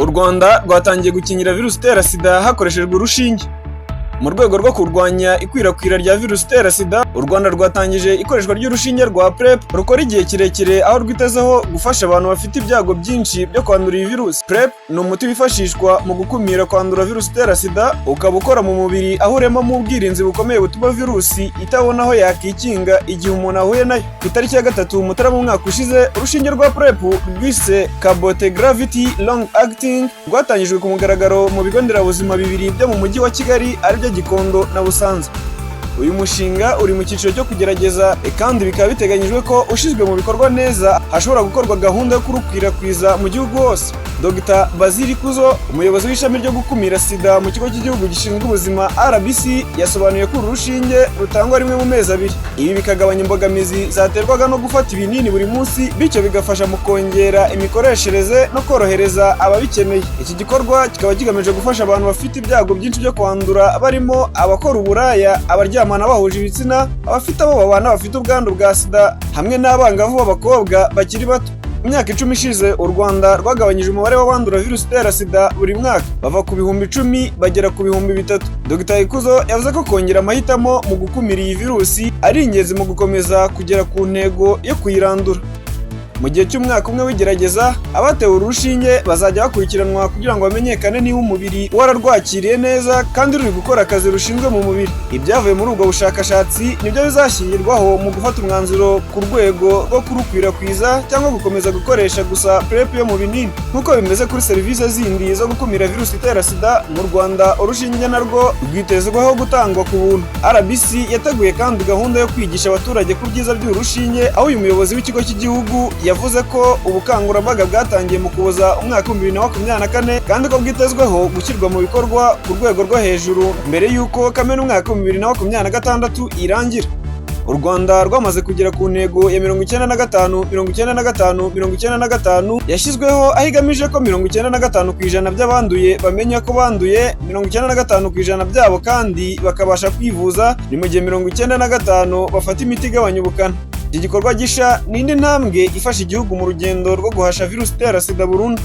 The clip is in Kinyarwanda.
U Rwanda rwatangiye gukingira virusi itera sida hakoreshejwe urushinge. Mu rwego rwo kurwanya ikwirakwira rya virusi itera sida, u Rwanda rwatangije ikoreshwa ry'urushinge rwa PrEP rukora igihe kirekire, aho rwitezeho gufasha abantu bafite ibyago byinshi byo kwandura iyi virusi. PrEP ni umuti wifashishwa mu gukumira kwandura virusi itera sida, ukaba ukora mu mubiri aho uremamo ubwirinzi bukomeye butuma virusi itabona aho yakikinga igihe umuntu ahuye nayo. Ku itariki ya 3 Mutarama umwaka ushize, urushinge rwa PrEP rwise Cabotegravir Long Acting rwatangijwe ku mugaragaro mu bigo nderabuzima bibiri byo mu mujyi wa Kigali aribyo Gikondo na Busanza. Uyu mushinga uri mu cyiciro cyo kugerageza, kandi bikaba biteganyijwe ko ushizwe mu bikorwa neza hashobora gukorwa gahunda yo kurukwirakwiza mu gihugu hose. Dr. Bazili Kuzo, umuyobozi w'ishami ryo gukumira sida mu kigo cy'igihugu gishinzwe ubuzima RBC, yasobanuye ko uru rushinge rutangwa rimwe mu mezi 2. Ibi bikagabanya imbogamizi zaterwaga no gufata ibinini buri munsi, bityo bigafasha mu kongera imikoreshereze no korohereza ababikeneye. Iki gikorwa kikaba kigamije gufasha abantu bafite ibyago byinshi byo kwandura, barimo abakora uburaya, abaryamana bahuje ibitsina, abafite abo babana bafite ubwandu bwa sida, hamwe n'abangavu b'abakobwa bakiri bato. Mu myaka 10 ishize, u Rwanda rwagabanyije umubare w'abandura virusi itera sida buri mwaka bava ku bihumbi 10 bagera ku bihumbi 3. Dr. Ikuzo yavuze ko kongera amahitamo mu gukumira iyi virusi ari ingenzi mu gukomeza kugera ku ntego yo kuyirandura. Mu gihe cy'umwaka umwe w'igerageza, abatewe urushinge bazajya bakurikiranwa kugira ngo bamenyekane niba umubiri wararwakiriye neza kandi ruri gukora akazi rushinzwe mu mubiri. Ibyavuye muri ubwo bushakashatsi nibyo bizashyirwaho mu gufata umwanzuro ku rwego rwo kurukwirakwiza cyangwa gukomeza gukoresha gusa PrEP yo mu binini. Nk'uko bimeze kuri serivisi zindi zo gukumira virusi itera sida, mu Rwanda urushinge narwo rwitezweho gutangwa ku buntu. RBC yateguye kandi gahunda yo kwigisha abaturage ku byiza by'urushinge, aho uyu muyobozi w'ikigo cy'igihugu yavuze ko ubukangurambaga bwatangiye mu Ukuboza umwaka 2024, kandi ko bwitezweho gushyirwa mu bikorwa ku rwego rwo hejuru mbere y'uko Kamena umwaka 2026 irangira. U Rwanda rwamaze kugera ku ntego ya 95 yashyizweho, aho igamije ko 95% by'abanduye bamenya ko banduye, 95% byabo kandi bakabasha kwivuza, ni mu gihe 95% bafata imiti igabanya ubukana. Iki gikorwa gisha ni indi ntambwe ifasha igihugu mu rugendo rwo guhasha virusi itera sida burundu.